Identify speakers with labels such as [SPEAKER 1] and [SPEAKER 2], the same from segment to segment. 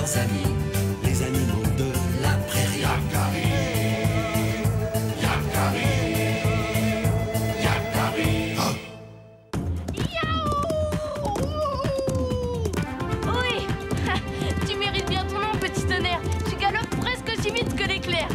[SPEAKER 1] meilleurs amis, les animaux de la prairie. Yakari, Yakari, Yakari.
[SPEAKER 2] Oui. Tu mérites bien ton nom, petit tonnerre. Tu galopes presque aussi vite que l'éclair.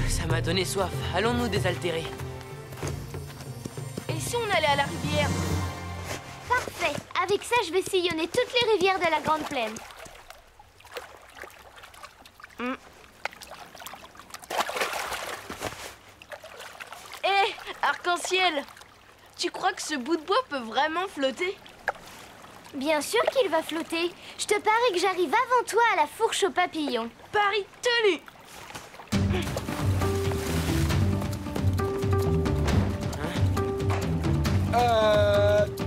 [SPEAKER 3] Ça m'a donné soif. Allons nous désaltérer.
[SPEAKER 2] Et si on allait à la rivière?
[SPEAKER 4] Parfait. Avec ça, je vais sillonner toutes les rivières de la Grande Plaine.
[SPEAKER 2] Hé, arc-en-ciel! Tu crois que ce bout de bois peut vraiment flotter?
[SPEAKER 4] Bien sûr qu'il va flotter. Je te parie que j'arrive avant toi à la fourche aux papillons.
[SPEAKER 2] Pari tenu!
[SPEAKER 5] Attendez.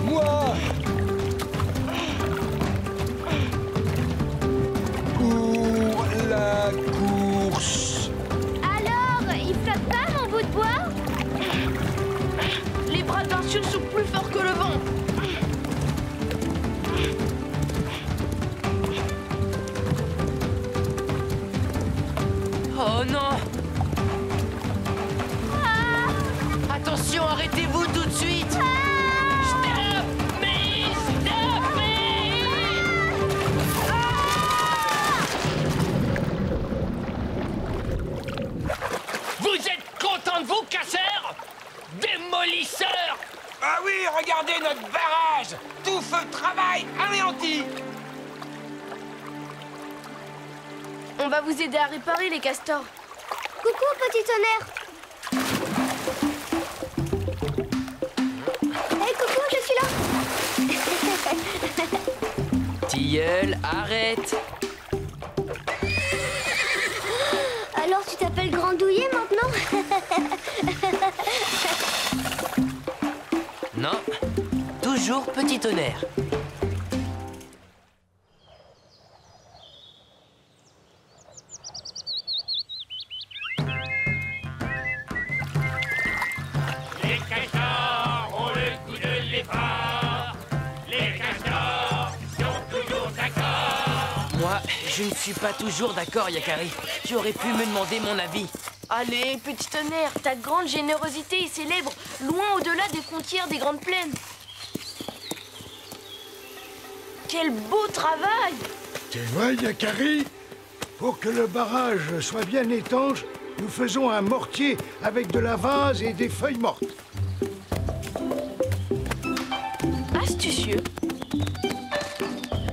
[SPEAKER 5] Moi. Pour la course.
[SPEAKER 4] Alors, il flotte pas, mon bout de bois?
[SPEAKER 2] Les bras d'un sûr sont plus forts que le vent.
[SPEAKER 3] Oh non! Attention, arrêtez-vous tout de suite! Stop me! Stop me!
[SPEAKER 6] Vous êtes contents de vous, casseurs? Démolisseurs!
[SPEAKER 7] Ah oui, regardez notre barrage! Tout feu de travail anéanti!
[SPEAKER 2] On va vous aider à réparer les castors.
[SPEAKER 4] Coucou, petit tonnerre. Hé, coucou, je suis là.
[SPEAKER 3] Tilleul, arrête!
[SPEAKER 4] Alors, tu t'appelles Grandouillet maintenant?
[SPEAKER 3] Non, toujours petit tonnerre.
[SPEAKER 6] Les castors ont le goût de l'effort. Les castors sont toujours d'accord.
[SPEAKER 3] Moi, je ne suis pas toujours d'accord, Yakari. Tu aurais pu me demander mon avis.
[SPEAKER 2] Allez, petit tonnerre, ta grande générosité est célèbre, loin au-delà des frontières des Grandes Plaines. Quel beau travail!
[SPEAKER 8] Tu vois, Yakari, pour que le barrage soit bien étanche, nous faisons un mortier avec de la vase et des feuilles mortes.
[SPEAKER 2] Astucieux.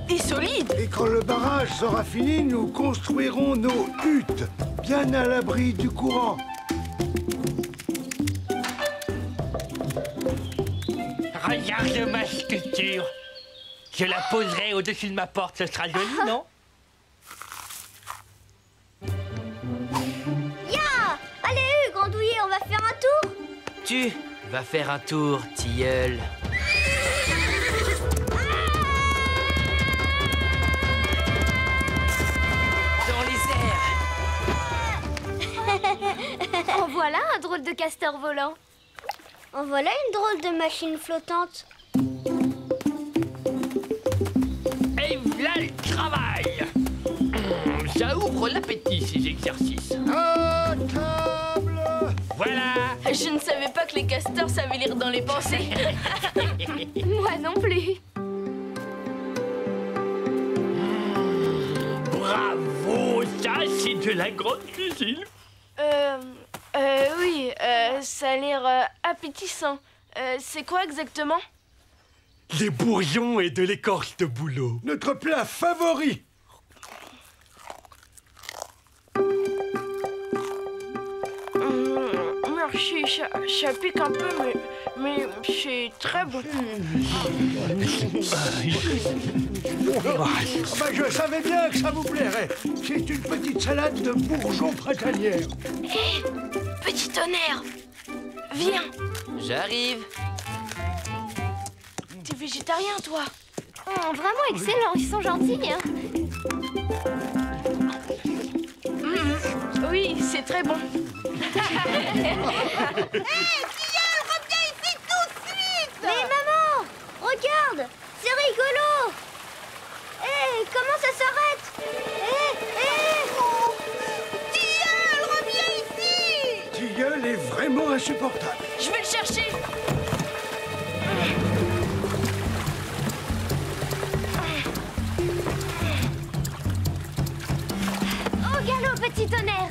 [SPEAKER 2] Et solide.
[SPEAKER 8] Et quand le barrage sera fini, nous construirons nos huttes, bien à l'abri du courant.
[SPEAKER 6] Regarde ma sculpture. Je la poserai au-dessus de ma porte, ce sera joli, non?
[SPEAKER 4] Ya! Allez, Grandouillet, on va faire un tour.
[SPEAKER 3] Tu vas faire un tour, tilleul. Dans les airs.
[SPEAKER 4] En voilà un drôle de castor volant. En voilà une drôle de machine flottante.
[SPEAKER 6] Et voilà le travail. Ça ouvre l'appétit, ces exercices.
[SPEAKER 8] À table!
[SPEAKER 6] Voilà.
[SPEAKER 2] Je ne savais pas que les castors savaient lire dans les pensées. Moi non plus.
[SPEAKER 6] Bravo, ça c'est de la grande cuisine.
[SPEAKER 2] Oui, ça a l'air appétissant. C'est quoi exactement?
[SPEAKER 6] Des bourgeons et de l'écorce de bouleau.
[SPEAKER 8] Notre plat favori!
[SPEAKER 2] Merci, ça pique un peu, Mais c'est très bon.
[SPEAKER 8] Bah, je savais bien que ça vous plairait. C'est une petite salade de bourgeons printanière.
[SPEAKER 2] Hé, petit tonnerre, viens.
[SPEAKER 3] J'arrive.
[SPEAKER 2] T'es végétarien, toi?
[SPEAKER 4] Vraiment excellent, ils sont gentils, hein.
[SPEAKER 2] Oui, c'est très bon.
[SPEAKER 4] Mais maman, regarde, c'est rigolo. Hé, comment ça s'arrête? Tilleul, reviens ici.
[SPEAKER 8] Tilleul est vraiment insupportable.
[SPEAKER 2] Je vais le chercher.
[SPEAKER 4] Au galop, petit tonnerre.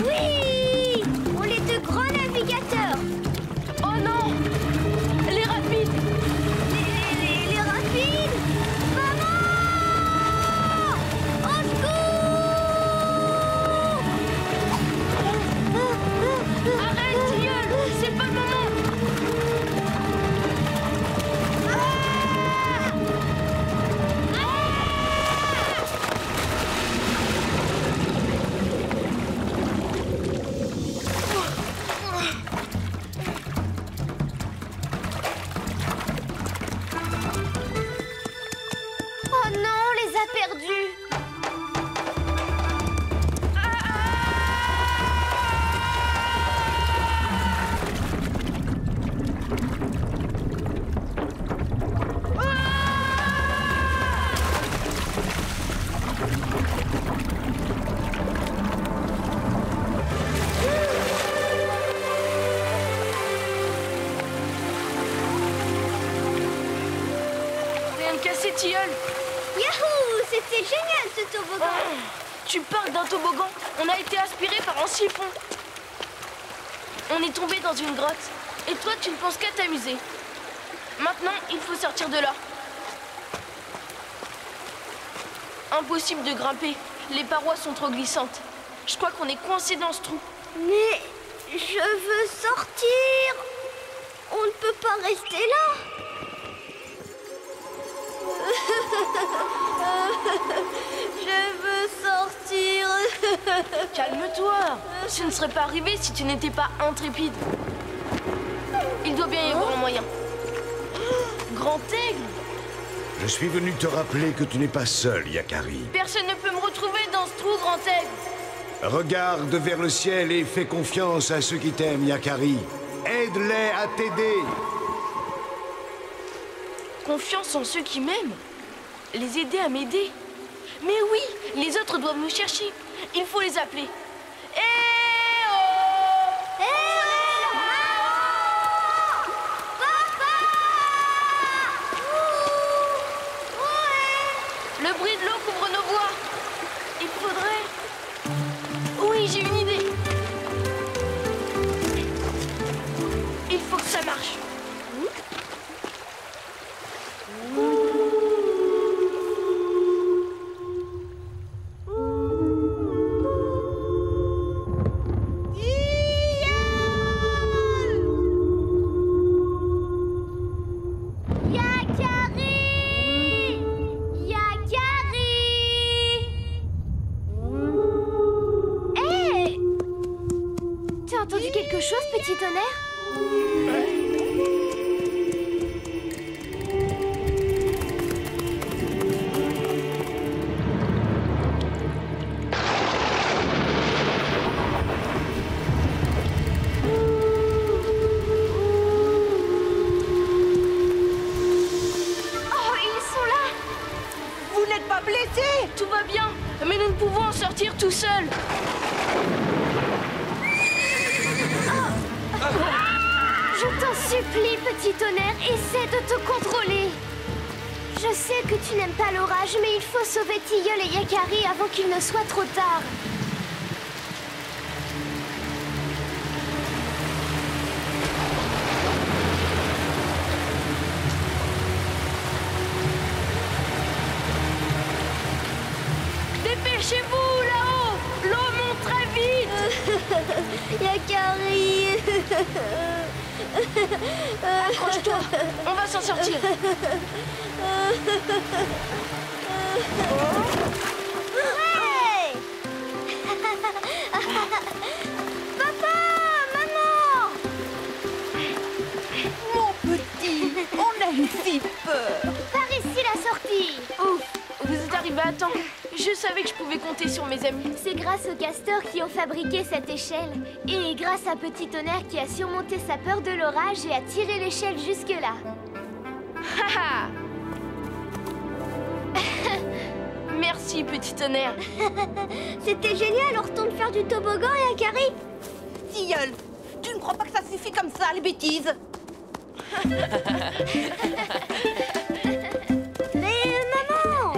[SPEAKER 4] Oui, on est de grands navigateurs.
[SPEAKER 2] Oh non, les rapides.
[SPEAKER 4] Les rapides. Maman, au secours.
[SPEAKER 2] Arrête, Tilleul, c'est pas le moment.
[SPEAKER 4] Oh non, on les a perdus.
[SPEAKER 2] Rien de cassé, Tilleul.
[SPEAKER 4] Yahoo, c'était génial ce toboggan.
[SPEAKER 2] Tu parles d'un toboggan. On a été aspiré par un siphon. On est tombé dans une grotte. Et toi, tu ne penses qu'à t'amuser. Maintenant, il faut sortir de là. Impossible de grimper. Les parois sont trop glissantes. Je crois qu'on est coincé dans ce trou.
[SPEAKER 4] Mais je veux sortir. On ne peut pas rester là. Je veux sortir.
[SPEAKER 2] Calme-toi. Ce ne serait pas arrivé si tu n'étais pas intrépide. Il doit bien y avoir un moyen. Grand aigle.
[SPEAKER 5] Je suis venu te rappeler que tu n'es pas seul, Yakari.
[SPEAKER 2] Personne ne peut me retrouver dans ce trou, grand aigle.
[SPEAKER 5] Regarde vers le ciel et fais confiance à ceux qui t'aiment, Yakari. Aide-les à t'aider.
[SPEAKER 2] Confiance en ceux qui m'aiment. Les aider à m'aider. Mais oui, les autres doivent nous chercher. Il faut les appeler. Eh oh! Le bruit de l'eau couvre nos voix. Il faudrait... Oui, j'ai une idée. Il faut que ça marche.
[SPEAKER 4] Quelque chose, petit tonnerre? Oh, ils sont là!
[SPEAKER 2] Vous n'êtes pas blessés? Tout va bien, mais nous ne pouvons en sortir tout seuls.
[SPEAKER 4] Je t'en supplie, petit tonnerre, essaie de te contrôler. Je sais que tu n'aimes pas l'orage, mais il faut sauver Tilleul et Yakari avant qu'il ne soit trop tard.
[SPEAKER 2] Dépêchez-vous, là-haut! L'eau monte très vite!
[SPEAKER 4] Yakari.
[SPEAKER 2] Accroche-toi, on va s'en sortir.
[SPEAKER 4] Ouais. Papa, maman.
[SPEAKER 9] Mon petit, on a eu si peur.
[SPEAKER 4] Par ici la sortie.
[SPEAKER 2] Ouf, vous êtes arrivés à temps. Je savais que je pouvais compter sur mes amis.
[SPEAKER 4] C'est grâce aux castors qui ont fabriqué cette échelle. Et grâce à Petit Tonnerre qui a surmonté sa peur de l'orage et a tiré l'échelle jusque-là.
[SPEAKER 2] Haha. Merci, Petit Tonnerre.
[SPEAKER 4] C'était génial, on retourne faire du toboggan, Yakari.
[SPEAKER 9] Tilleul, tu ne crois pas que ça suffit comme ça, les bêtises?
[SPEAKER 4] Mais maman.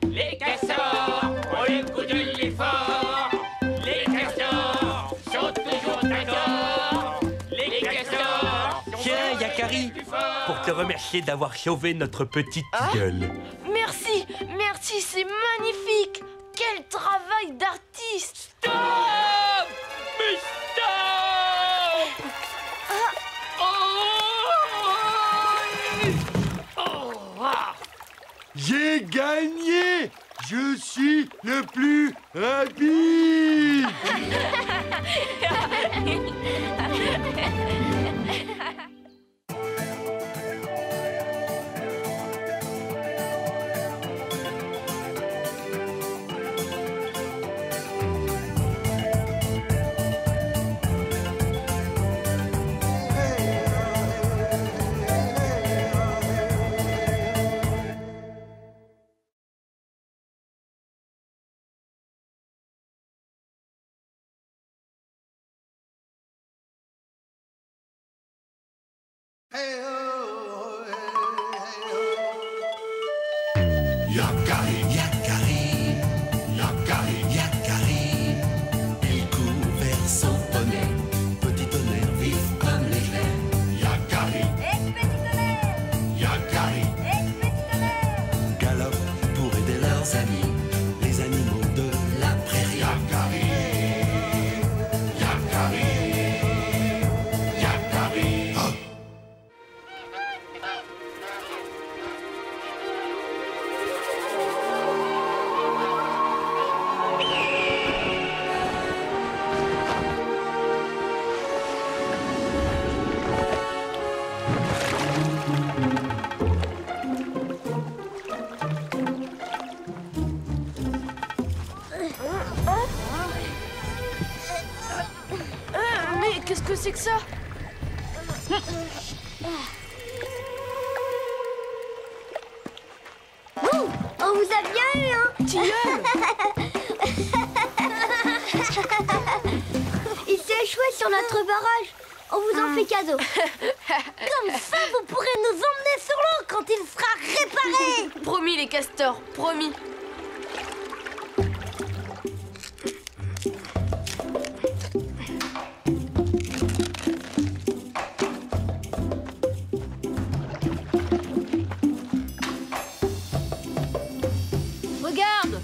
[SPEAKER 6] Les castors ont le goût de l'effort. Les castors sont toujours d'accord. Les castors sont... Tiens, Yakari, pour te remercier d'avoir sauvé notre petite gueule.
[SPEAKER 2] Merci, merci, c'est magnifique. Quel travail d'artiste.
[SPEAKER 6] Stop! Mais stop!
[SPEAKER 8] J'ai gagné! Je suis le plus rapide!
[SPEAKER 1] Yakari, Yakari, Yakari, Yakari. Il court vers son poney. Petit tonnerre vif comme l'éclair. Yakari, Yakari. Galope pour aider leurs amis, les animaux de la prairie. Yakari, Yakari, Yakari. Oh.
[SPEAKER 2] Mais qu'est-ce que c'est que ça?
[SPEAKER 4] Ouh, on vous a bien eu, hein.
[SPEAKER 2] Tilleul.
[SPEAKER 4] Il s'est échoué sur notre barrage. On vous en fait cadeau. Comme ça, vous pourrez nous emmener sur l'eau quand il sera réparé.
[SPEAKER 2] Promis, les castors, promis.
[SPEAKER 10] Regarde,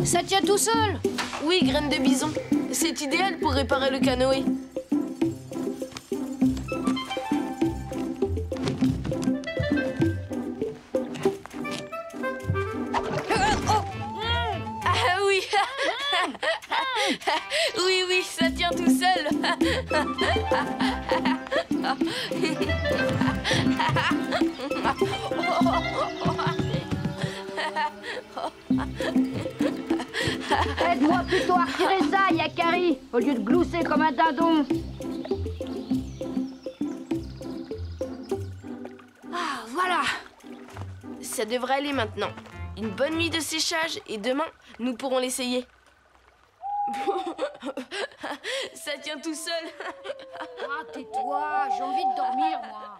[SPEAKER 10] ça tient tout seul.
[SPEAKER 2] Oui, graine de bison. C'est idéal pour réparer le canoë. Ah oui. Oui, oui, ça tient tout seul.
[SPEAKER 10] Aide-moi plutôt à retirer ça, Yakari, au lieu de glousser comme un dindon. Ah, voilà.
[SPEAKER 2] Ça devrait aller maintenant. Une bonne nuit de séchage et demain, nous pourrons l'essayer. Ça tient tout seul.
[SPEAKER 10] Ah, tais-toi, j'ai envie de dormir, moi.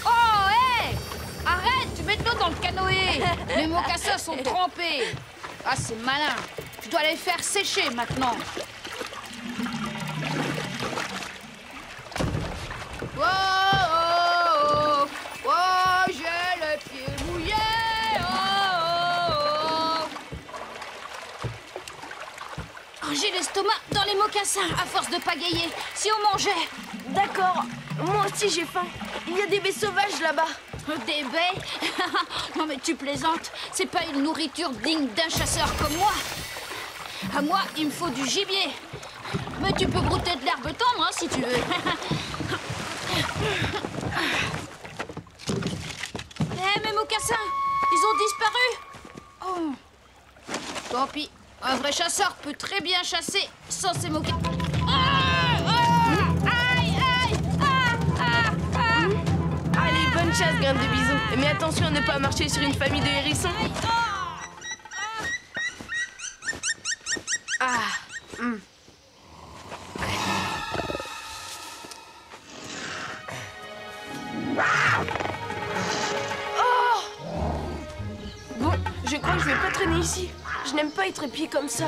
[SPEAKER 10] Oh, hé! Arrête, tu mets de l'eau dans le canoë. Mes mocassins sont trempés. Ah, c'est malin. Je dois les faire sécher maintenant. Oh, oh, oh, oh, j'ai le pied mouillé. Oh, oh, oh. J'ai l'estomac dans les mocassins à force de pagayer. Si on mangeait.
[SPEAKER 2] D'accord, moi aussi j'ai faim. Il y a des baies sauvages là-bas.
[SPEAKER 10] Des baies? Non mais tu plaisantes. C'est pas une nourriture digne d'un chasseur comme moi. À moi, il me faut du gibier. Mais tu peux brouter de l'herbe tendre, hein, si tu veux. Mes mocassins, ils ont disparu. Oh. Tant pis, un vrai chasseur peut très bien chasser sans ses mocassins.
[SPEAKER 2] Allez, bonne chasse, Graine de Bison. Mais attention à ne pas marcher sur une famille de hérissons. Bon, je crois que je vais pas traîner ici. Je n'aime pas être épié comme ça.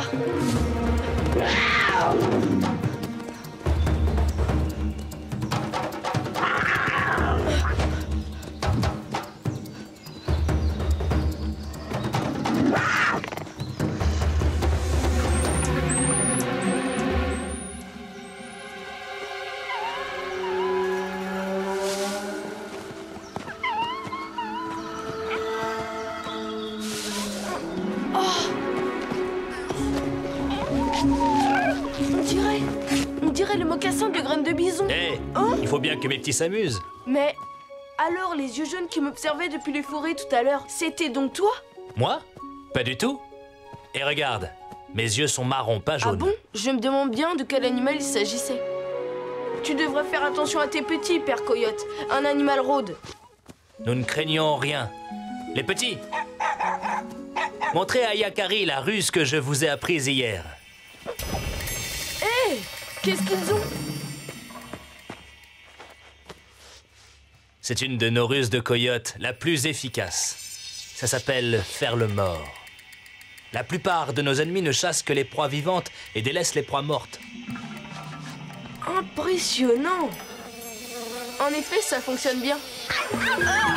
[SPEAKER 2] On dirait le mocassin de Graine de Bison.
[SPEAKER 11] Hé, il faut bien que mes petits s'amusent.
[SPEAKER 2] Mais alors, les yeux jaunes qui m'observaient depuis les forêts tout à l'heure, c'était donc toi?
[SPEAKER 11] Moi? Pas du tout. Et regarde, mes yeux sont marrons, pas jaunes.
[SPEAKER 2] Ah bon? Je me demande bien de quel animal il s'agissait. Tu devrais faire attention à tes petits, Père Coyote. Un animal rôde.
[SPEAKER 11] Nous ne craignons rien. Les petits, montrez à Yakari la ruse que je vous ai apprise hier.
[SPEAKER 2] Hé! Qu'est-ce qu'ils ont?
[SPEAKER 11] C'est une de nos ruses de coyote, la plus efficace. Ça s'appelle faire le mort. La plupart de nos ennemis ne chassent que les proies vivantes et délaissent les proies mortes.
[SPEAKER 2] Impressionnant! En effet, ça fonctionne bien. Ah!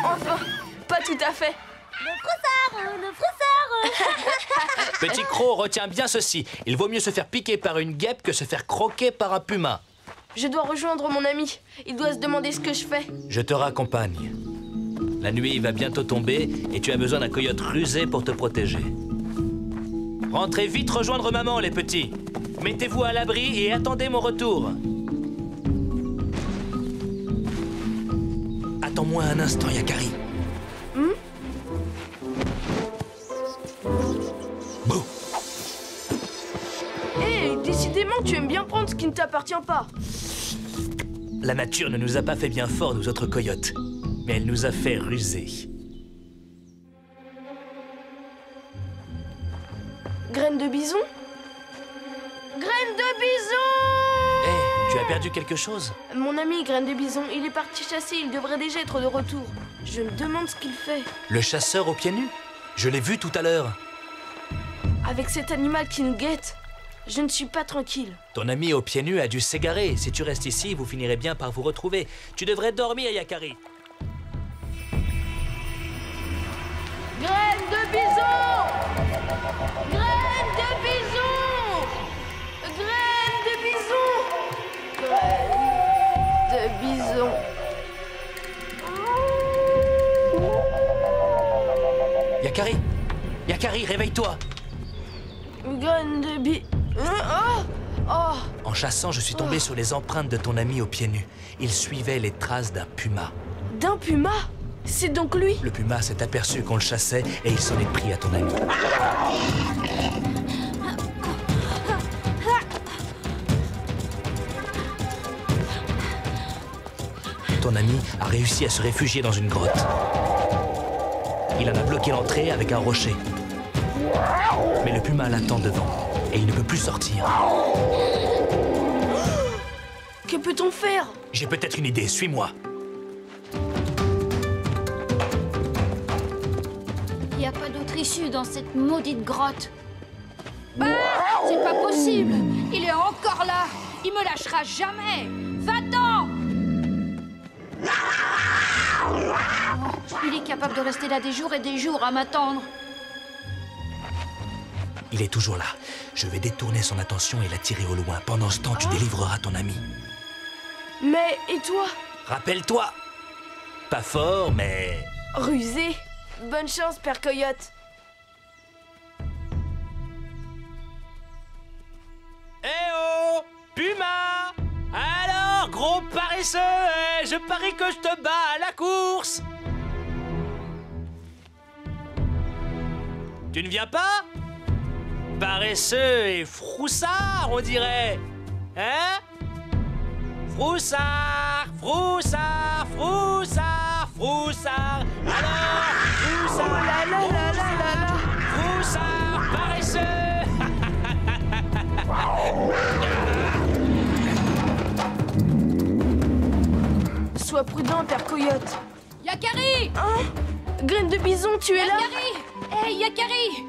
[SPEAKER 2] Enfin, pas tout à fait.
[SPEAKER 4] Le froussard.
[SPEAKER 11] Petit croc, retiens bien ceci. Il vaut mieux se faire piquer par une guêpe que se faire croquer par un puma.
[SPEAKER 2] Je dois rejoindre mon ami. Il doit se demander ce que je fais.
[SPEAKER 11] Je te raccompagne. La nuit va bientôt tomber et tu as besoin d'un coyote rusé pour te protéger. Rentrez vite rejoindre maman, les petits. Mettez-vous à l'abri et attendez mon retour. Attends-moi un instant, Yakari. Bouh!
[SPEAKER 2] Hé, décidément, tu aimes bien prendre ce qui ne t'appartient pas.
[SPEAKER 11] La nature ne nous a pas fait bien fort, nous autres coyotes. Mais elle nous a fait ruser.
[SPEAKER 2] Graine de Bison? Graine de Bison!
[SPEAKER 11] Hé, tu as perdu quelque chose?
[SPEAKER 2] Mon ami Graine de Bison, il est parti chasser, il devrait déjà être de retour. Je me demande ce qu'il fait.
[SPEAKER 11] Le chasseur aux pieds nus? Je l'ai vu tout à l'heure.
[SPEAKER 2] Avec cet animal qui nous guette, je ne suis pas tranquille.
[SPEAKER 11] Ton ami aux pieds nus a dû s'égarer. Si tu restes ici, vous finirez bien par vous retrouver. Tu devrais dormir, Yakari.
[SPEAKER 2] Graine de Bison! Graine de Bison! Graine de Bison! Graine de Bison.
[SPEAKER 11] Yakari! Yakari, réveille-toi!
[SPEAKER 2] Graine de Bison. Oh! Oh!
[SPEAKER 11] En chassant, je suis tombé sur les empreintes de ton ami aux pieds nus. Il suivait les traces d'un puma.
[SPEAKER 2] D'un puma? C'est donc lui?
[SPEAKER 11] Le puma s'est aperçu qu'on le chassait et il s'en est pris à ton ami. Ton ami a réussi à se réfugier dans une grotte. Il en a bloqué l'entrée avec un rocher. Mais le puma l'attend devant et il ne peut plus sortir.
[SPEAKER 2] Que peut-on faire?
[SPEAKER 11] J'ai peut-être une idée, suis-moi.
[SPEAKER 10] Il n'y a pas d'autre issue dans cette maudite grotte. Ah, c'est pas possible. Il est encore là. Il me lâchera jamais. Va-t'en! Il est capable de rester là des jours et des jours à m'attendre.
[SPEAKER 11] Il est toujours là. Je vais détourner son attention et l'attirer au loin. Pendant ce temps, tu délivreras ton ami.
[SPEAKER 2] Mais, et toi?
[SPEAKER 11] Rappelle-toi. Pas fort, mais...
[SPEAKER 2] Rusé. Bonne chance, Père Coyote.
[SPEAKER 11] Eh oh! Puma! Alors, gros paresseux, je parie que je te bats à la course! Tu ne viens pas? Paresseux et froussard, on dirait. Hein? Froussard, froussard, froussard, froussard. Alors, froussard,
[SPEAKER 2] Oh là là là là là là.
[SPEAKER 11] froussard, paresseux.
[SPEAKER 2] Sois prudent, Père Coyote.
[SPEAKER 10] Yakari!
[SPEAKER 2] Hein? Graine de bison, tu es là?
[SPEAKER 10] Yakari! Hey, Yakari!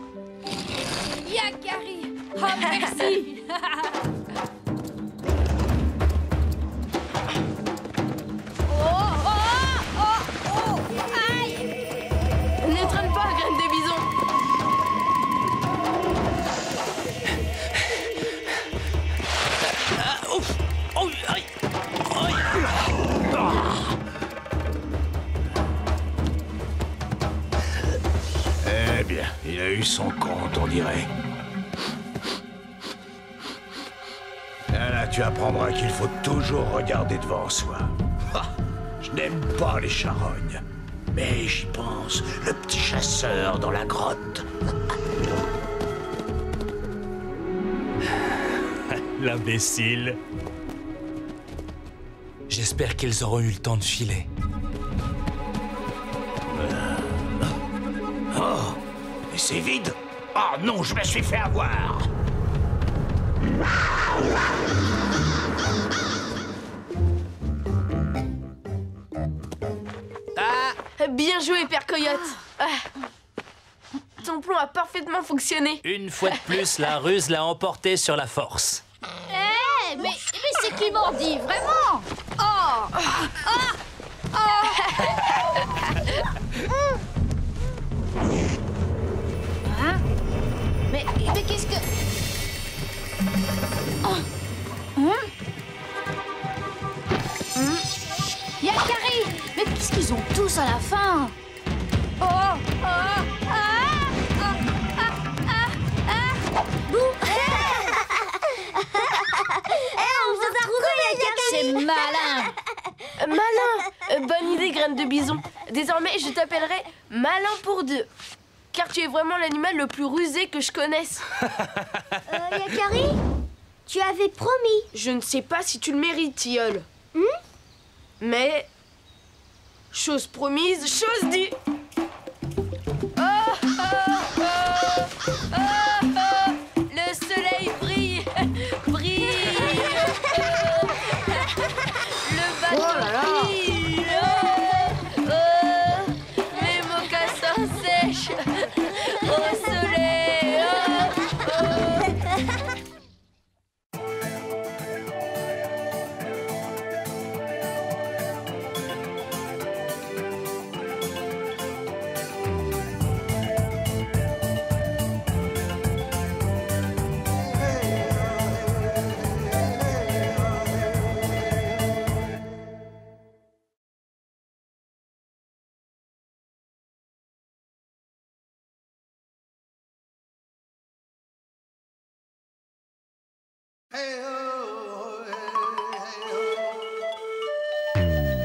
[SPEAKER 10] Yakari! Oh, merci! Aïe!
[SPEAKER 2] Ne traîne pas, Graine de bison.
[SPEAKER 11] Ouf! Oh, aïe! Aïe!
[SPEAKER 5] Eh bien, il a eu son compte, on dirait. Là, tu apprendras qu'il faut toujours regarder devant soi. Ah, je n'aime pas les charognes. Mais j'y pense, le petit chasseur dans la grotte.
[SPEAKER 11] L'imbécile. J'espère qu'ils auront eu le temps de filer.
[SPEAKER 5] Oh, mais c'est vide. Oh non, je me suis fait avoir.
[SPEAKER 2] Bien joué, Père Coyote. Ah. Ton plan a parfaitement fonctionné.
[SPEAKER 11] Une fois de plus, la ruse l'a emporté sur la force.
[SPEAKER 10] Hey, mais c'est qui m'en dit, vraiment? Oh! Hein? Mais qu'est-ce que... Yakari! Mais qu'est-ce qu'ils ont tous à la fin? C'est malin!
[SPEAKER 2] Malin. Bonne idée, Graine de bison. Désormais, je t'appellerai Malin pour deux. Car tu es vraiment l'animal le plus rusé que je connaisse.
[SPEAKER 4] Yakari, tu avais promis.
[SPEAKER 2] Je ne sais pas si tu le mérites, tilleul. Mais... chose promise, chose dit. Oh, oh, oh, oh, oh. Le soleil brille, brille. Le bateau brille. Oh, oh. Mes mocassins sèchent au soleil. Oh, oh.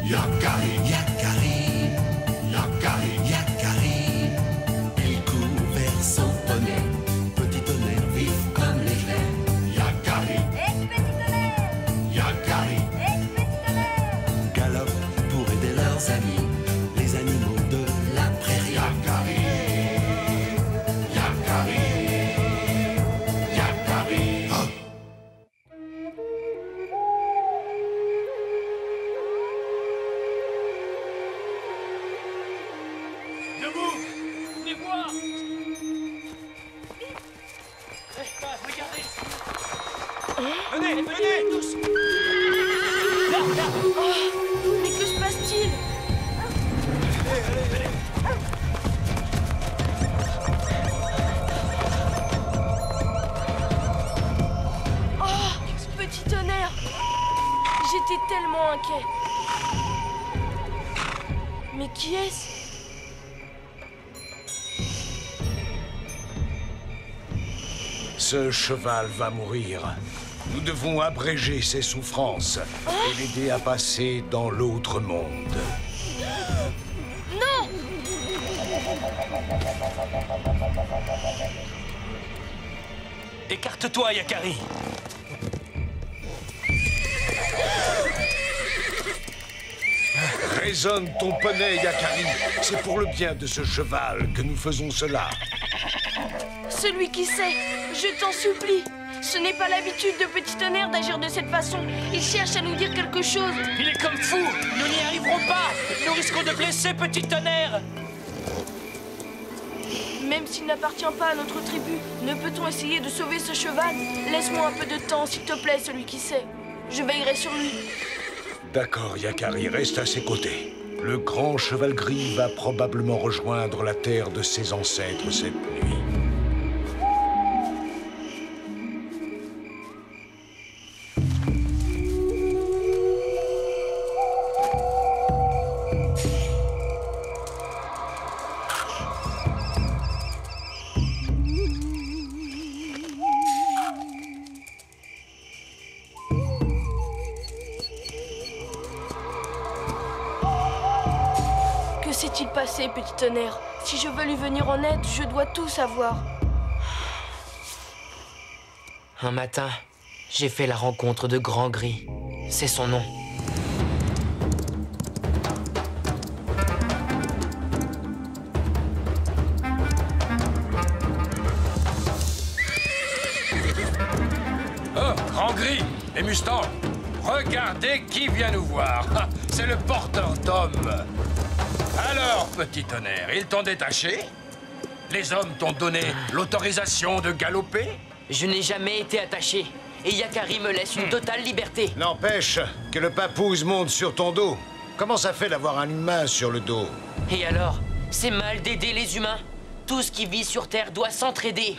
[SPEAKER 1] Yakari, Yakari, Yakari, Yakari. Il court vers son poney, petit tonnerre vif comme l'éclair. Yakari, Yakari, galope pour aider leurs amis, les animaux de la prairie. Yakari, Yakari, Yakari. Oh.
[SPEAKER 11] Regardez.
[SPEAKER 7] Venez, venez tous.
[SPEAKER 2] Mais que se passe-t-il? Oh, petit tonnerre! J'étais tellement inquiet. Mais qui est-ce?
[SPEAKER 5] Ce cheval va mourir. Nous devons abréger ses souffrances et l'aider à passer dans l'autre monde.
[SPEAKER 2] Non!
[SPEAKER 11] Écarte-toi, Yakari.
[SPEAKER 5] Raisonne ton poney, Yakari. C'est pour le bien de ce cheval que nous faisons cela.
[SPEAKER 2] Celui qui sait, je t'en supplie. Ce n'est pas l'habitude de Petit Tonnerre d'agir de cette façon. Il cherche à nous dire quelque chose.
[SPEAKER 11] Il est comme fou. Nous n'y arriverons pas. Nous risquons de blesser Petit Tonnerre.
[SPEAKER 2] Même s'il n'appartient pas à notre tribu, ne peut-on essayer de sauver ce cheval? Laisse-moi un peu de temps, s'il te plaît, celui qui sait. Je veillerai sur lui.
[SPEAKER 5] D'accord, Yakari, reste à ses côtés. Le grand cheval gris va probablement rejoindre la terre de ses ancêtres cette nuit.
[SPEAKER 2] Que s'est-il passé, Petit Tonnerre? Si je veux lui venir en aide, je dois tout savoir.
[SPEAKER 3] Un matin, j'ai fait la rencontre de Grand Gris. C'est son nom.
[SPEAKER 12] Oh, Grand Gris et Mustang, regardez qui vient nous voir. C'est le porteur d'hommes. Alors, Petit Tonnerre, ils t'ont détaché? Les hommes t'ont donné l'autorisation de galoper?
[SPEAKER 3] Je n'ai jamais été attaché. Et Yakari me laisse une totale liberté.
[SPEAKER 5] N'empêche que le papouze monte sur ton dos. Comment ça fait d'avoir un humain sur le dos?
[SPEAKER 3] Et alors? C'est mal d'aider les humains? Tout ce qui vit sur Terre doit s'entraider.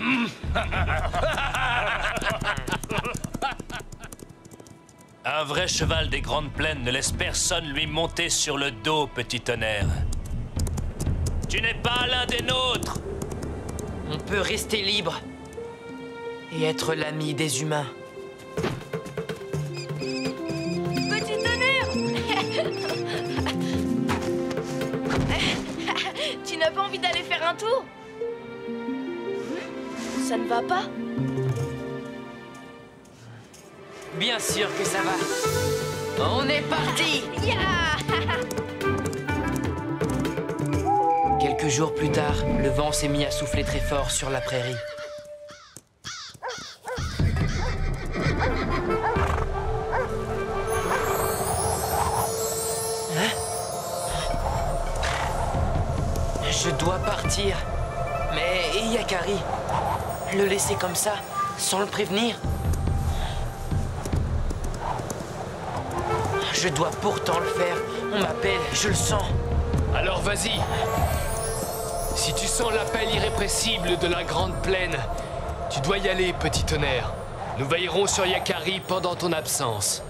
[SPEAKER 11] Un vrai cheval des grandes plaines ne laisse personne lui monter sur le dos, Petit Tonnerre. Tu n'es pas l'un des nôtres.
[SPEAKER 3] On peut rester libre et être l'ami des humains.
[SPEAKER 2] Petit Tonnerre! Tu n'as pas envie d'aller faire un tour? Ça ne va pas?
[SPEAKER 3] Bien sûr que ça va. On est parti! Quelques jours plus tard, le vent s'est mis à souffler très fort sur la prairie. Hein? Je dois partir. Mais et Yakari? Le laisser comme ça, sans le prévenir? Je dois pourtant le faire. On m'appelle, je le sens.
[SPEAKER 13] Alors vas-y. Si tu sens l'appel irrépressible de la grande plaine, tu dois y aller, Petit Tonnerre. Nous veillerons sur Yakari pendant ton absence.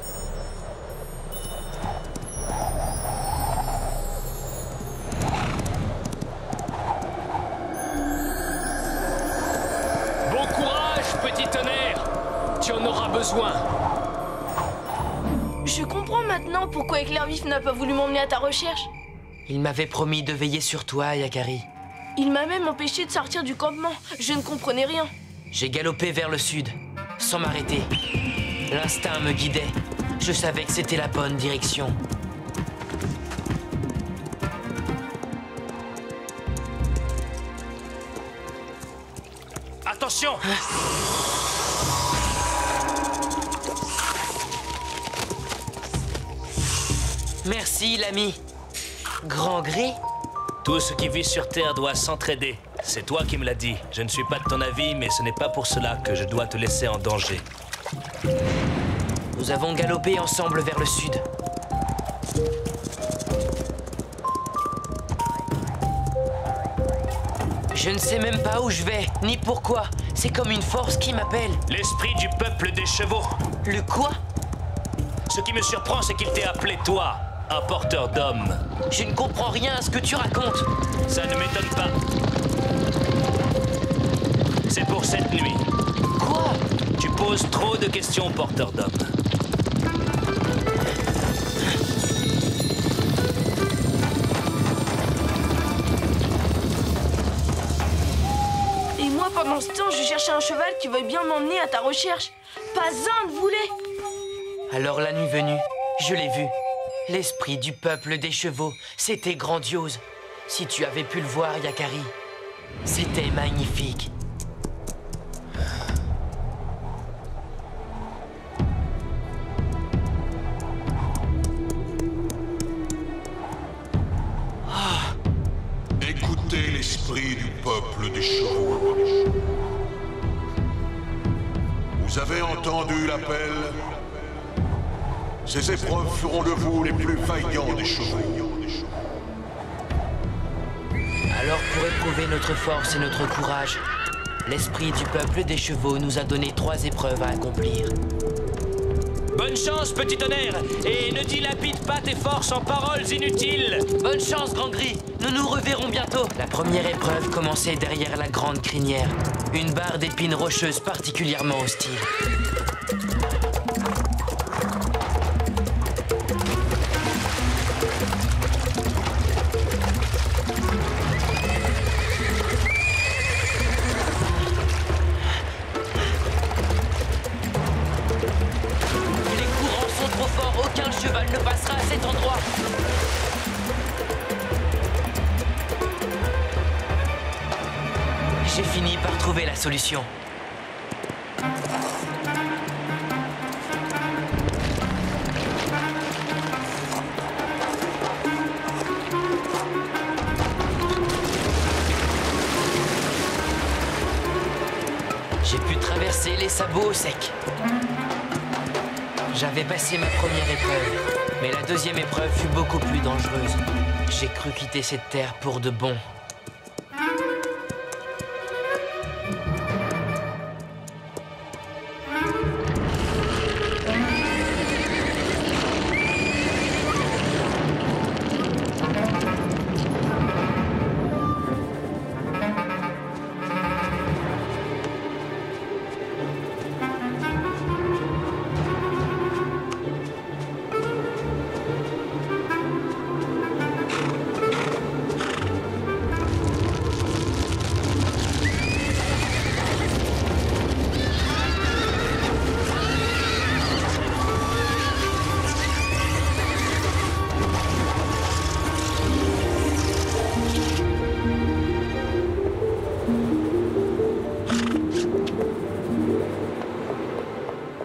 [SPEAKER 13] Bon courage, Petit Tonnerre. Tu en auras besoin.
[SPEAKER 2] Je comprends maintenant pourquoi Éclair-Vif n'a pas voulu m'emmener à ta recherche.
[SPEAKER 3] Il m'avait promis de veiller sur toi, Yakari.
[SPEAKER 2] Il m'a même empêché de sortir du campement. Je ne comprenais rien.
[SPEAKER 3] J'ai galopé vers le sud, sans m'arrêter. L'instinct me guidait. Je savais que c'était la bonne direction.
[SPEAKER 11] Attention!
[SPEAKER 3] Merci, l'ami. Grand Gris?
[SPEAKER 11] Tout ce qui vit sur Terre doit s'entraider. C'est toi qui me l'as dit. Je ne suis pas de ton avis, mais ce n'est pas pour cela que je dois te laisser en danger.
[SPEAKER 3] Nous avons galopé ensemble vers le sud. Je ne sais même pas où je vais, ni pourquoi. C'est comme une force qui m'appelle.
[SPEAKER 11] L'esprit du peuple des chevaux.
[SPEAKER 3] Le quoi?
[SPEAKER 11] Ce qui me surprend, c'est qu'il t'ait appelé toi, un porteur d'hommes.
[SPEAKER 3] Je ne comprends rien à ce que tu racontes.
[SPEAKER 11] Ça ne m'étonne pas. C'est pour cette nuit.
[SPEAKER 3] Quoi?
[SPEAKER 11] Tu poses trop de questions, porteur d'hommes.
[SPEAKER 2] Et moi, pendant ce temps, je cherchais un cheval qui veuille bien m'emmener à ta recherche. Pas un ne voulait.
[SPEAKER 3] Alors la nuit venue, je l'ai vu. L'esprit du peuple des chevaux, c'était grandiose. Si tu avais pu le voir, Yakari, c'était magnifique.
[SPEAKER 14] Écoutez l'esprit du peuple des chevaux. Vous avez entendu l'appel? Ces épreuves feront de vous les plus vaillants des chevaux.
[SPEAKER 3] Alors pour éprouver notre force et notre courage, l'esprit du peuple des chevaux nous a donné 3 épreuves à accomplir.
[SPEAKER 11] Bonne chance, petit tonnerre, et ne dilapide pas tes forces en paroles inutiles.
[SPEAKER 3] Bonne chance, Grand Gris, nous nous reverrons bientôt. La première épreuve commençait derrière la grande crinière, une barre d'épines rocheuses particulièrement hostile. Ne passera à cet endroit. J'ai fini par trouver la solution. J'ai pu traverser les sabots au sec. J'avais passé ma première épreuve, mais la deuxième épreuve fut beaucoup plus dangereuse. J'ai cru quitter cette terre pour de bon.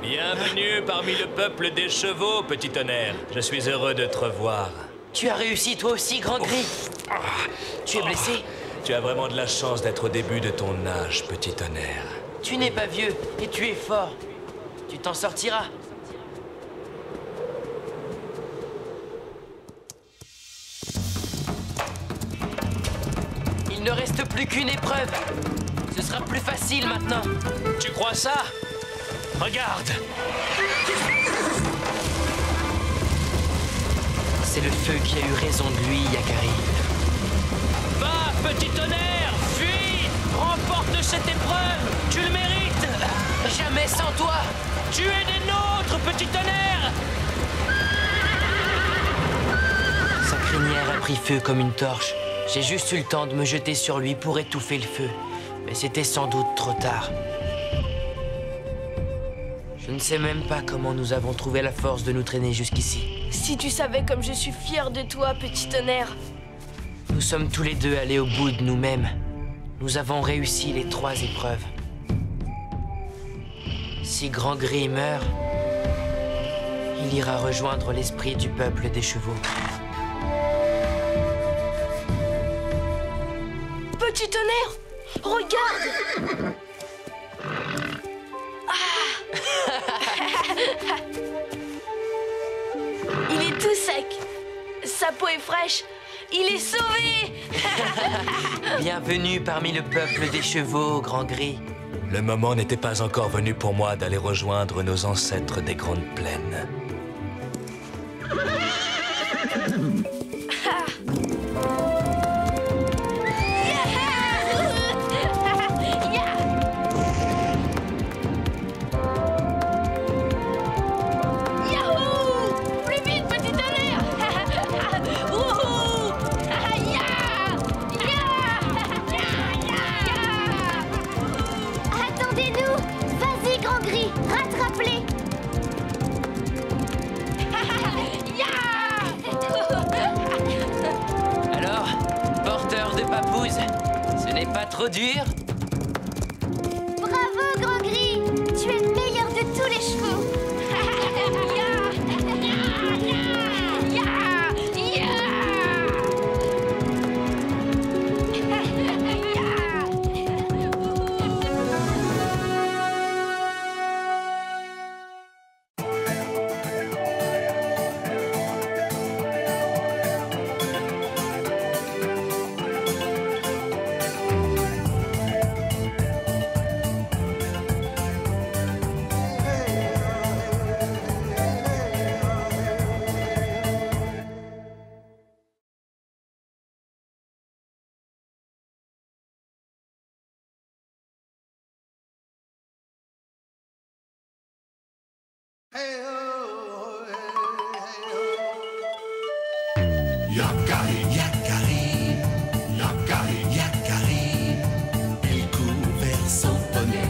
[SPEAKER 11] Bienvenue parmi le peuple des chevaux, petit tonnerre. Je suis heureux de te revoir.
[SPEAKER 3] Tu as réussi toi aussi, Grand Gris. Tu es blessé?
[SPEAKER 11] Tu as vraiment de la chance d'être au début de ton âge, petit tonnerre.
[SPEAKER 3] Tu n'es pas vieux et tu es fort. Tu t'en sortiras. Il ne reste plus qu'une épreuve. Ce sera plus facile maintenant.
[SPEAKER 11] Tu crois ça? Regarde!
[SPEAKER 3] C'est le feu qui a eu raison de lui, Yakari.
[SPEAKER 11] Va, petit tonnerre! Fuis! Remporte cette épreuve! Tu le mérites!
[SPEAKER 3] Jamais sans toi!
[SPEAKER 11] Tu es des nôtres, petit tonnerre!
[SPEAKER 3] Sa crinière a pris feu comme une torche. J'ai juste eu le temps de me jeter sur lui pour étouffer le feu. Mais c'était sans doute trop tard. Je ne sais même pas comment nous avons trouvé la force de nous traîner jusqu'ici.
[SPEAKER 2] Si tu savais comme je suis fière de toi, petit tonnerre.
[SPEAKER 3] Nous sommes tous les deux allés au bout de nous-mêmes. Nous avons réussi les 3 épreuves. Si Grand Gris meurt, il ira rejoindre l'esprit du peuple des chevaux.
[SPEAKER 2] Petit tonnerre! Regarde! Il est tout sec. Sa peau est fraîche. Il est sauvé!
[SPEAKER 3] Bienvenue parmi le peuple des chevaux, Grand Gris.
[SPEAKER 11] Le moment n'était pas encore venu pour moi d'aller rejoindre nos ancêtres des Grandes Plaines.
[SPEAKER 4] Attendez-nous! Vas-y, Grand Gris, rattrape-les!
[SPEAKER 3] Alors, porteur de papouze, ce n'est pas trop dur?
[SPEAKER 4] Bravo, Grand Gris! Tu es le meilleur de tous les chevaux!
[SPEAKER 1] Yakari, Yakari, Yakari, Yakari. Il court vers son poney,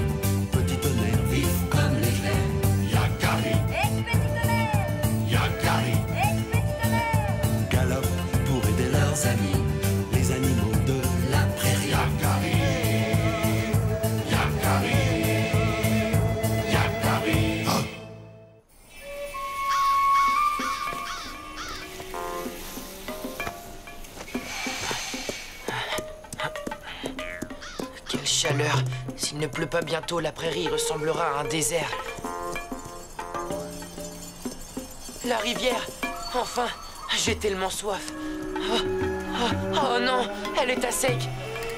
[SPEAKER 1] petit tonnerre vif comme l'éclair. Yakari, petit tonnerre, Yakari, petit tonnerre. Galope pour aider leurs amis, les animaux de la prairie. Yakari, Yakari, Yakari. Oh.
[SPEAKER 3] Quelle chaleur! S'il ne pleut pas bientôt, la prairie ressemblera à un désert. La rivière! Enfin! J'ai tellement soif. Oh non! Elle est à sec!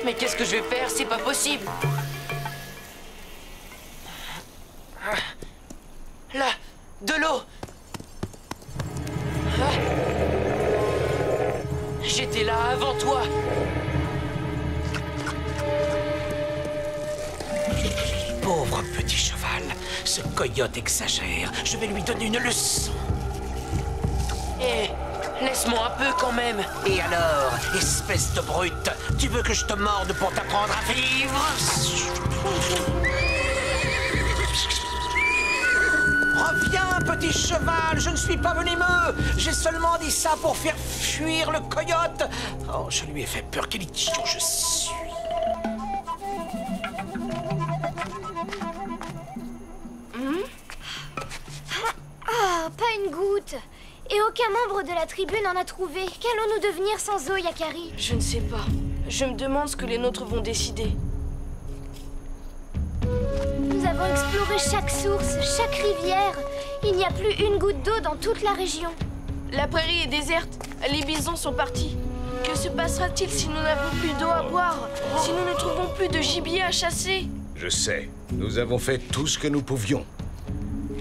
[SPEAKER 3] Mais qu'est-ce que je vais faire? C'est pas possible! Là! De l'eau! J'étais là avant toi!
[SPEAKER 5] Pauvre petit cheval, ce coyote exagère. Je vais lui donner une leçon.
[SPEAKER 3] Hé, laisse-moi un peu quand même.
[SPEAKER 5] Et alors, espèce de brute, tu veux que je te morde pour t'apprendre à vivre? Reviens, petit cheval, je ne suis pas venimeux. J'ai seulement dit ça pour faire fuir le coyote. Oh, je lui ai fait peur, quel idiot je suis.
[SPEAKER 4] Ah, pas une goutte! Et aucun membre de la tribu n'en a trouvé. Qu'allons-nous devenir sans eau, Yakari?
[SPEAKER 2] Je ne sais pas. Je me demande ce que les nôtres vont décider.
[SPEAKER 4] Nous avons exploré chaque source, chaque rivière. Il n'y a plus une goutte d'eau dans toute la région.
[SPEAKER 2] La prairie est déserte. Les bisons sont partis. Que se passera-t-il si nous n'avons plus d'eau à boire? Si nous ne trouvons plus de gibier à chasser?
[SPEAKER 5] Je sais, nous avons fait tout ce que nous pouvions.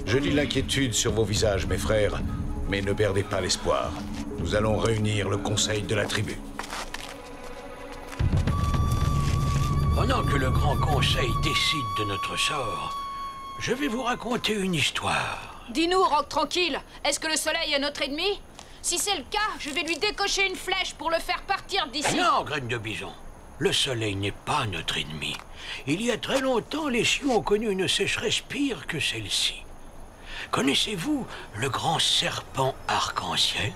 [SPEAKER 5] Je lis l'inquiétude sur vos visages, mes frères, mais ne perdez pas l'espoir. Nous allons réunir le conseil de la tribu.
[SPEAKER 15] Pendant que le grand conseil décide de notre sort, je vais vous raconter une histoire.
[SPEAKER 10] Dis-nous, Roc tranquille, est-ce que le soleil est notre ennemi? Si c'est le cas, je vais lui décocher une flèche pour le faire partir d'ici.
[SPEAKER 15] Non, graine de bison. Le soleil n'est pas notre ennemi. Il y a très longtemps, les Sioux ont connu une sécheresse pire que celle-ci. Connaissez-vous le grand serpent arc-en-ciel?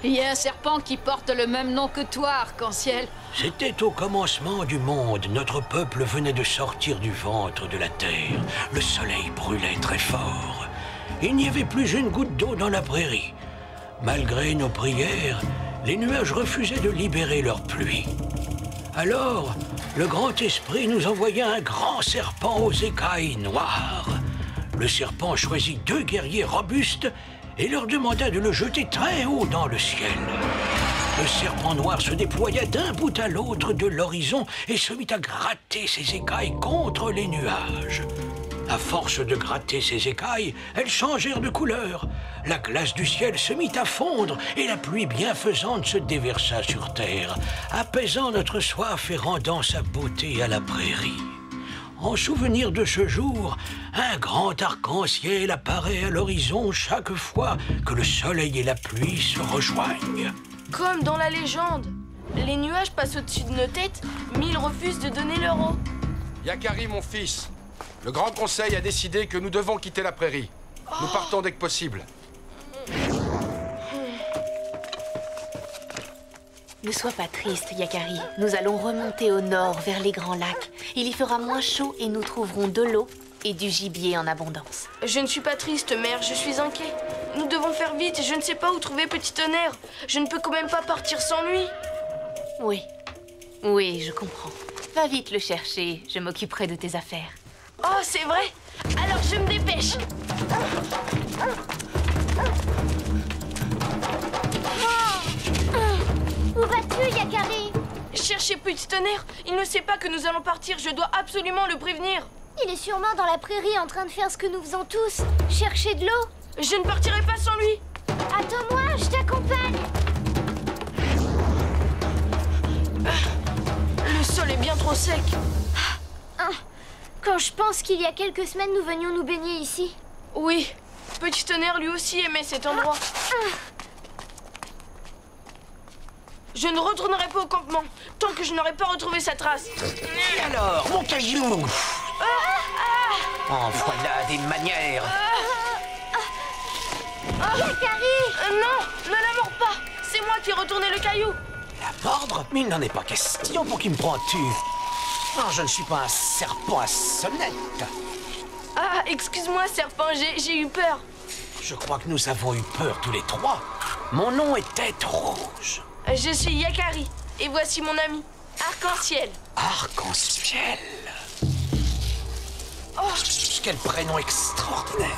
[SPEAKER 10] Il y a un serpent qui porte le même nom que toi, Arc-en-Ciel.
[SPEAKER 15] C'était au commencement du monde. Notre peuple venait de sortir du ventre de la terre. Le soleil brûlait très fort. Il n'y avait plus une goutte d'eau dans la prairie. Malgré nos prières, les nuages refusaient de libérer leur pluie. Alors, le grand esprit nous envoya un grand serpent aux écailles noires. Le serpent choisit 2 guerriers robustes et leur demanda de le jeter très haut dans le ciel. Le serpent noir se déploya d'un bout à l'autre de l'horizon et se mit à gratter ses écailles contre les nuages. À force de gratter ses écailles, elles changèrent de couleur. La glace du ciel se mit à fondre et la pluie bienfaisante se déversa sur terre, apaisant notre soif et rendant sa beauté à la prairie. En souvenir de ce jour, un grand arc-en-ciel apparaît à l'horizon chaque fois que le soleil et la pluie se rejoignent.
[SPEAKER 2] Comme dans la légende. Les nuages passent au-dessus de nos têtes, mais ils refusent de donner leur eau.
[SPEAKER 12] Yakari, mon fils, le Grand Conseil a décidé que nous devons quitter la prairie. Nous partons dès que possible.
[SPEAKER 16] Ne sois pas triste, Yakari. Nous allons remonter au nord, vers les grands lacs. Il y fera moins chaud et nous trouverons de l'eau et du gibier en abondance.
[SPEAKER 2] Je ne suis pas triste, mère, je suis inquiet. Nous devons faire vite, je ne sais pas où trouver Petit Tonnerre. Je ne peux quand même pas partir sans lui.
[SPEAKER 16] Oui, oui, je comprends. Va vite le chercher, je m'occuperai de tes affaires.
[SPEAKER 2] Oh, c'est vrai? Alors je me dépêche.
[SPEAKER 4] Où vas-tu, Yakari?
[SPEAKER 2] Cherchez Petit Tonnerre. Il ne sait pas que nous allons partir, je dois absolument le prévenir.
[SPEAKER 4] Il est sûrement dans la prairie en train de faire ce que nous faisons tous. Chercher de l'eau.
[SPEAKER 2] Je ne partirai pas sans lui.
[SPEAKER 4] Attends-moi, je t'accompagne.
[SPEAKER 2] Le sol est bien trop sec.
[SPEAKER 4] Quand je pense qu'il y a quelques semaines, nous venions nous baigner ici.
[SPEAKER 2] Oui, Petit Tonnerre lui aussi aimait cet endroit. Je ne retournerai pas au campement tant que je n'aurai pas retrouvé sa trace.
[SPEAKER 15] Et alors, mon caillou? En voilà des manières.
[SPEAKER 4] Yakari!
[SPEAKER 2] Non, ne la mords pas. C'est moi qui ai retourné le caillou.
[SPEAKER 15] La mordre? Mais il n'en est pas question. Pour qui me prends-tu? Non, je ne suis pas un serpent à sonnette.
[SPEAKER 2] Ah, excuse-moi, serpent, j'ai eu peur.
[SPEAKER 15] Je crois que nous avons eu peur tous les trois. Mon nom est Tête Rouge.
[SPEAKER 2] Je suis Yakari, et voici mon ami, Arc-en-Ciel.
[SPEAKER 15] Arc-en-Ciel? Oh, quel prénom extraordinaire.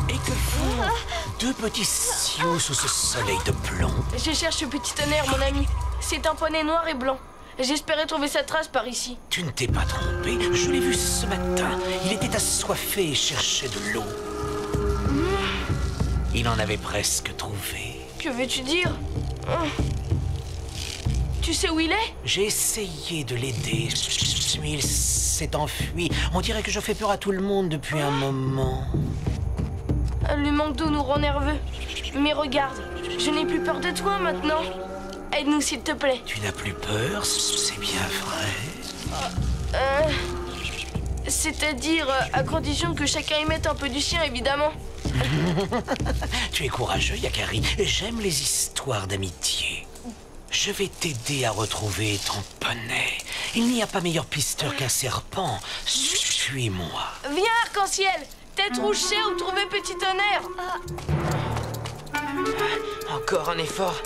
[SPEAKER 15] Et que font 2 petits sioux sous ce soleil de plomb?
[SPEAKER 2] Je cherche Petit Tonnerre, mon ami. C'est un poney noir et blanc. J'espérais trouver sa trace par ici.
[SPEAKER 15] Tu ne t'es pas trompé. Je l'ai vu ce matin. Il était assoiffé et cherchait de l'eau. Il en avait presque trouvé.
[SPEAKER 2] Que veux-tu dire? Tu sais où il est?
[SPEAKER 15] J'ai essayé de l'aider, mais il s'est enfui. On dirait que je fais peur à tout le monde depuis un moment.
[SPEAKER 2] Le manque d'eau nous rend nerveux. Mais regarde, je n'ai plus peur de toi maintenant. Aide-nous s'il te plaît.
[SPEAKER 15] Tu n'as plus peur, c'est bien vrai.
[SPEAKER 2] C'est-à-dire, à condition que chacun y mette un peu du sien, évidemment.
[SPEAKER 15] Tu es courageux, Yakari. J'aime les histoires d'amitié. Je vais t'aider à retrouver ton poney. Il n'y a pas meilleur pisteur qu'un serpent. Suis-moi.
[SPEAKER 2] Viens, Arc-en-Ciel. Tête Rouge sait où trouver Petit Tonnerre.
[SPEAKER 3] Encore un effort.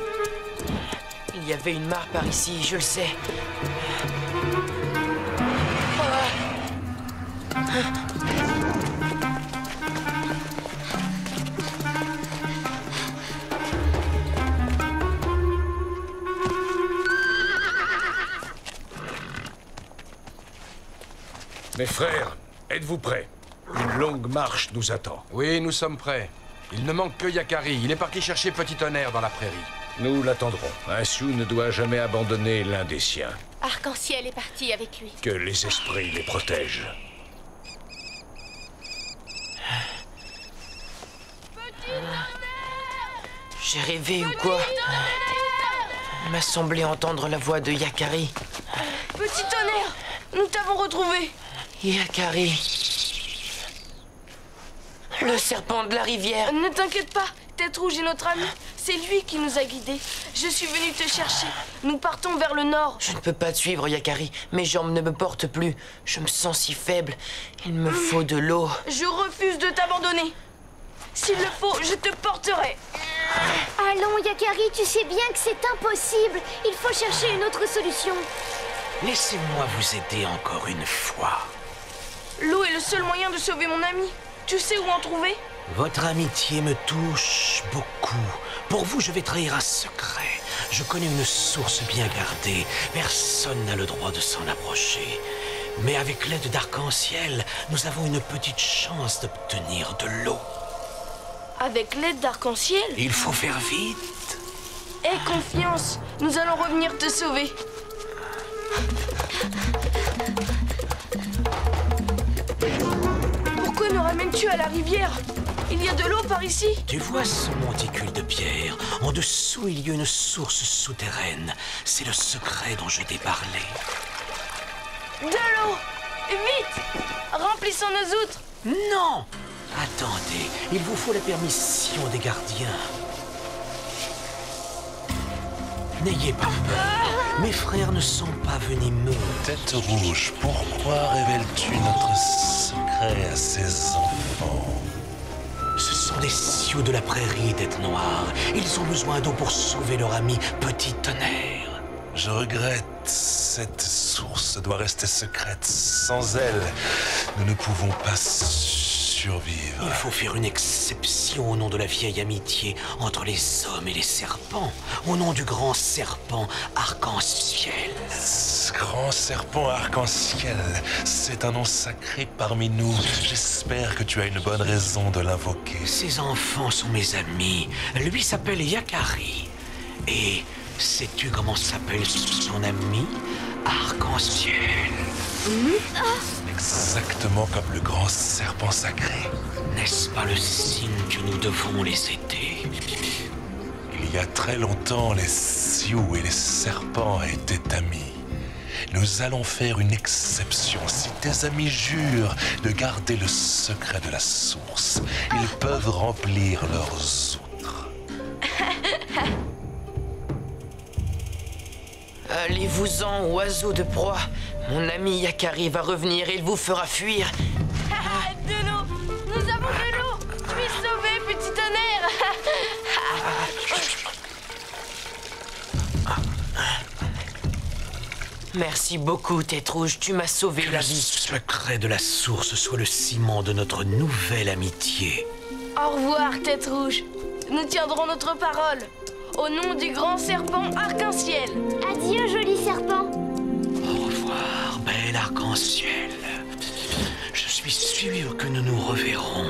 [SPEAKER 3] Il y avait une mare par ici, je le sais.
[SPEAKER 5] Mes frères, êtes-vous prêts? Une longue marche nous attend.
[SPEAKER 12] Oui, nous sommes prêts. Il ne manque que Yakari. Il est parti chercher Petit Tonnerre dans la prairie.
[SPEAKER 5] Nous l'attendrons. Un sioux ne doit jamais abandonner l'un des siens.
[SPEAKER 16] Arc-en-Ciel est parti avec lui.
[SPEAKER 5] Que les esprits les protègent.
[SPEAKER 3] J'ai rêvé ou quoi? Il m'a semblé entendre la voix de Yakari.
[SPEAKER 2] Petit Tonnerre, nous t'avons retrouvé.
[SPEAKER 3] Yakari. Le serpent de la rivière.
[SPEAKER 2] Ne t'inquiète pas, Tête Rouge est notre ami. C'est lui qui nous a guidés. Je suis venu te chercher. Nous partons vers le nord.
[SPEAKER 3] Je ne peux pas te suivre, Yakari. Mes jambes ne me portent plus. Je me sens si faible. Il me faut de l'eau.
[SPEAKER 2] Je refuse de t'abandonner. S'il le faut, je te porterai.
[SPEAKER 4] Allons, Yakari, tu sais bien que c'est impossible. Il faut chercher une autre solution.
[SPEAKER 15] Laissez-moi vous aider encore une fois.
[SPEAKER 2] L'eau est le seul moyen de sauver mon ami. Tu sais où en trouver?
[SPEAKER 15] Votre amitié me touche beaucoup. Pour vous, je vais trahir un secret. Je connais une source bien gardée. Personne n'a le droit de s'en approcher. Mais avec l'aide d'Arc-en-Ciel, nous avons une petite chance d'obtenir de l'eau.
[SPEAKER 2] Avec l'aide d'Arc-en-Ciel?
[SPEAKER 15] Il faut faire vite.
[SPEAKER 2] Aie confiance, nous allons revenir te sauver. Pourquoi me ramènes-tu à la rivière? Il y a de l'eau par ici?
[SPEAKER 15] Tu vois ce monticule de pierre? En dessous, il y a une source souterraine. C'est le secret dont je t'ai parlé.
[SPEAKER 2] De l'eau! Vite! Remplissons nos outres!
[SPEAKER 15] Non! Attendez, il vous faut la permission des gardiens. N'ayez pas peur. Mes frères ne sont pas venimeux.
[SPEAKER 17] Tête rouge, pourquoi révèles-tu notre secret à ces enfants?
[SPEAKER 15] Ce sont des sioux de la prairie, Tête Noire. Ils ont besoin d'eau pour sauver leur ami Petit Tonnerre.
[SPEAKER 17] Je regrette, cette source doit rester secrète. Sans elle, nous ne pouvons pas survivre.
[SPEAKER 15] Il faut faire une exception au nom de la vieille amitié entre les hommes et les serpents. Au nom du grand serpent Arc-en-Ciel.
[SPEAKER 17] Ce grand serpent Arc-en-Ciel, c'est un nom sacré parmi nous. J'espère que tu as une bonne raison de l'invoquer.
[SPEAKER 15] Ces enfants sont mes amis. Lui s'appelle Yakari. Et sais-tu comment s'appelle son ami? Arc-en-Ciel.
[SPEAKER 17] Exactement comme le grand serpent sacré.
[SPEAKER 15] N'est-ce pas le signe que nous devons les aider?
[SPEAKER 17] Il y a très longtemps, les sioux et les serpents étaient amis. Nous allons faire une exception. Si tes amis jurent de garder le secret de la source, ils peuvent remplir leurs outres.
[SPEAKER 3] Allez-vous-en, oiseaux de proie. Mon ami Yakari va revenir et il vous fera fuir.
[SPEAKER 2] De l'eau! Nous avons de l'eau! Je suis sauvé, Petit Tonnerre!
[SPEAKER 3] Merci beaucoup, Tête Rouge. Tu m'as sauvé la vie.
[SPEAKER 15] Que le secret de la source soit le ciment de notre nouvelle amitié.
[SPEAKER 2] Au revoir, Tête Rouge. Nous tiendrons notre parole. Au nom du grand serpent Arc-en-Ciel.
[SPEAKER 4] Adieu, joli serpent.
[SPEAKER 15] Au revoir, bel Arc-en-Ciel. Je suis sûr que nous nous reverrons.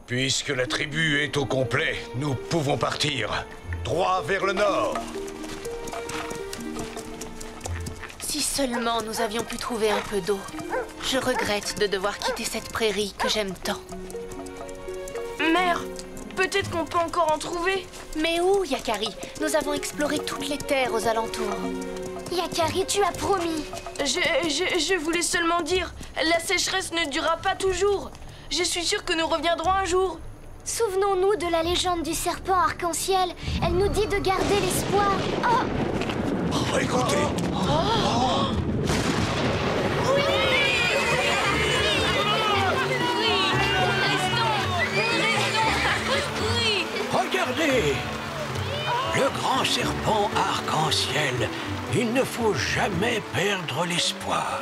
[SPEAKER 5] Puisque la tribu est au complet, nous pouvons partir. Droit vers le nord.
[SPEAKER 16] Si seulement nous avions pu trouver un peu d'eau. Je regrette de devoir quitter cette prairie que j'aime tant.
[SPEAKER 2] Mère, peut-être qu'on peut encore en trouver.
[SPEAKER 16] Mais où, Yakari? Nous avons exploré toutes les terres aux alentours.
[SPEAKER 4] Yakari, tu as promis.
[SPEAKER 2] Je voulais seulement dire, la sécheresse ne durera pas toujours. Je suis sûre que nous reviendrons un jour.
[SPEAKER 4] Souvenons-nous de la légende du serpent Arc-en-Ciel. Elle nous dit de garder l'espoir.
[SPEAKER 5] Oh, écoutez.
[SPEAKER 15] Regardez! Le grand serpent Arc-en-Ciel. Il ne faut jamais perdre l'espoir.